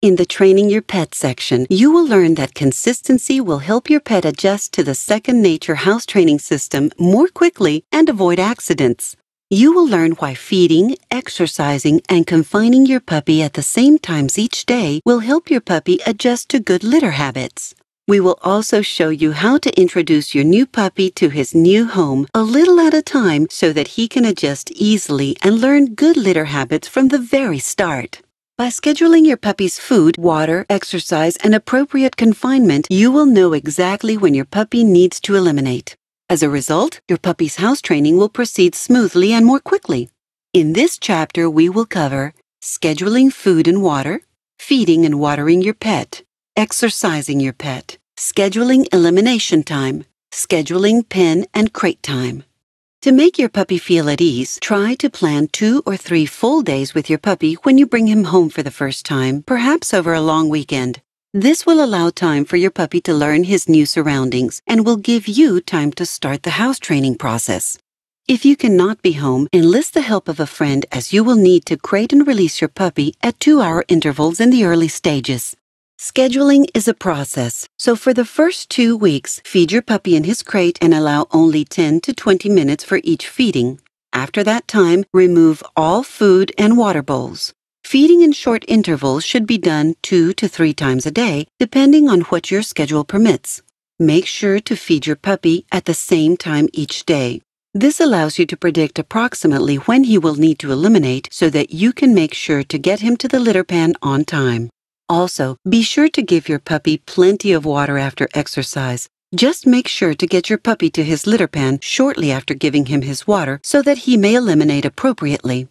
In the Training Your Pet section, you will learn that consistency will help your pet adjust to the second nature house training system more quickly and avoid accidents. You will learn why feeding, exercising, and confining your puppy at the same times each day will help your puppy adjust to good litter habits. We will also show you how to introduce your new puppy to his new home a little at a time so that he can adjust easily and learn good litter habits from the very start. By scheduling your puppy's food, water, exercise, and appropriate confinement, you will know exactly when your puppy needs to eliminate. As a result, your puppy's house training will proceed smoothly and more quickly. In this chapter, we will cover scheduling food and water, feeding and watering your pet, exercising your pet, scheduling elimination time, scheduling pen and crate time. To make your puppy feel at ease, try to plan 2 or 3 full days with your puppy when you bring him home for the first time, perhaps over a long weekend. This will allow time for your puppy to learn his new surroundings and will give you time to start the house training process. If you cannot be home, enlist the help of a friend as you will need to crate and release your puppy at 2-hour intervals in the early stages. Scheduling is a process, so for the first 2 weeks, feed your puppy in his crate and allow only 10 to 20 minutes for each feeding. After that time, remove all food and water bowls. Feeding in short intervals should be done 2 to 3 times a day, depending on what your schedule permits. Make sure to feed your puppy at the same time each day. This allows you to predict approximately when he will need to eliminate so that you can make sure to get him to the litter pan on time. Also, be sure to give your puppy plenty of water after exercise. Just make sure to get your puppy to his litter pan shortly after giving him his water so that he may eliminate appropriately.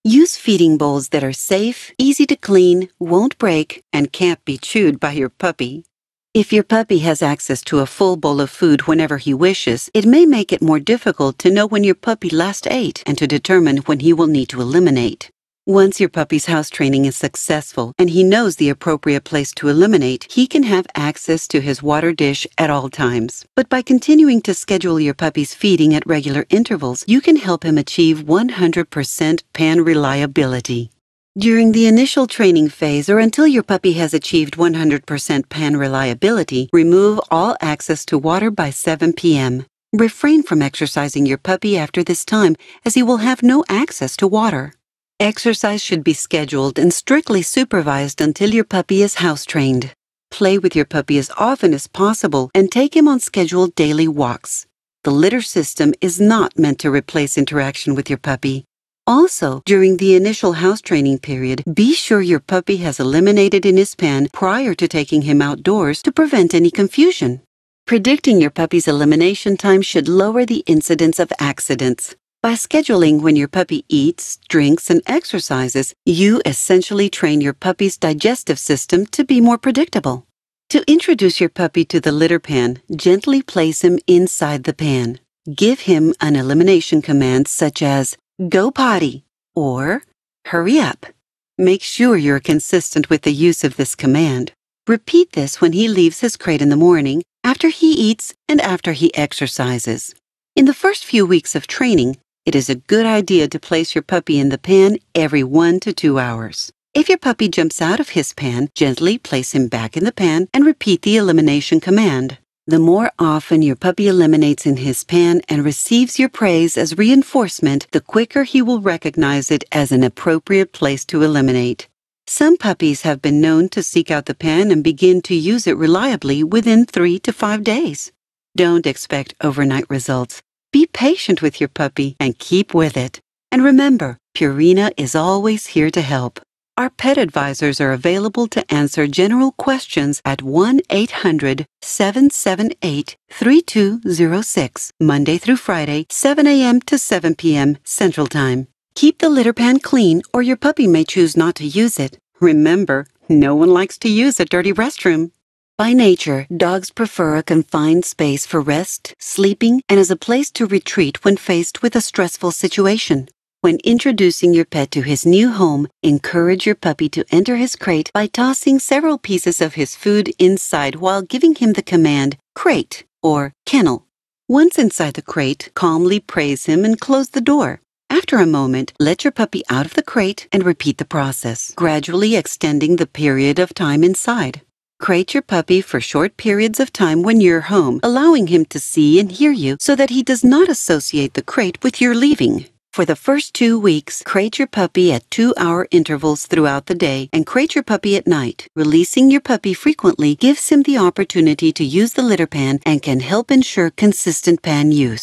Use feeding bowls that are safe, easy to clean, won't break, and can't be chewed by your puppy. If your puppy has access to a full bowl of food whenever he wishes, it may make it more difficult to know when your puppy last ate and to determine when he will need to eliminate. Once your puppy's house training is successful and he knows the appropriate place to eliminate, he can have access to his water dish at all times. But by continuing to schedule your puppy's feeding at regular intervals, you can help him achieve 100% pan reliability. During the initial training phase or until your puppy has achieved 100% pan reliability, remove all access to water by 7 p.m. Refrain from exercising your puppy after this time as he will have no access to water. Exercise should be scheduled and strictly supervised until your puppy is house-trained. Play with your puppy as often as possible and take him on scheduled daily walks. The litter system is not meant to replace interaction with your puppy. Also, during the initial house training period, be sure your puppy has eliminated in his pan prior to taking him outdoors to prevent any confusion. Predicting your puppy's elimination time should lower the incidence of accidents. By scheduling when your puppy eats, drinks, and exercises, you essentially train your puppy's digestive system to be more predictable. To introduce your puppy to the litter pan, gently place him inside the pan. Give him an elimination command such as, "Go potty," or "Hurry up." Make sure you're consistent with the use of this command. Repeat this when he leaves his crate in the morning, after he eats, and after he exercises. In the first few weeks of training, it is a good idea to place your puppy in the pan every 1 to 2 hours. If your puppy jumps out of his pan, gently place him back in the pan and repeat the elimination command. The more often your puppy eliminates in his pan and receives your praise as reinforcement, the quicker he will recognize it as an appropriate place to eliminate. Some puppies have been known to seek out the pan and begin to use it reliably within 3 to 5 days. Don't expect overnight results. Be patient with your puppy and keep with it. And remember, Purina is always here to help. Our pet advisors are available to answer general questions at 1-800-778-3206, Monday through Friday, 7 a.m. to 7 p.m. Central Time. Keep the litter pan clean or your puppy may choose not to use it. Remember, no one likes to use a dirty restroom. By nature, dogs prefer a confined space for rest, sleeping, and as a place to retreat when faced with a stressful situation. When introducing your pet to his new home, encourage your puppy to enter his crate by tossing several pieces of his food inside while giving him the command, crate, or kennel. Once inside the crate, calmly praise him and close the door. After a moment, let your puppy out of the crate and repeat the process, gradually extending the period of time inside. Crate your puppy for short periods of time when you're home, allowing him to see and hear you so that he does not associate the crate with your leaving. For the first 2 weeks, crate your puppy at 2-hour intervals throughout the day and crate your puppy at night. Releasing your puppy frequently gives him the opportunity to use the litter pan and can help ensure consistent pan use.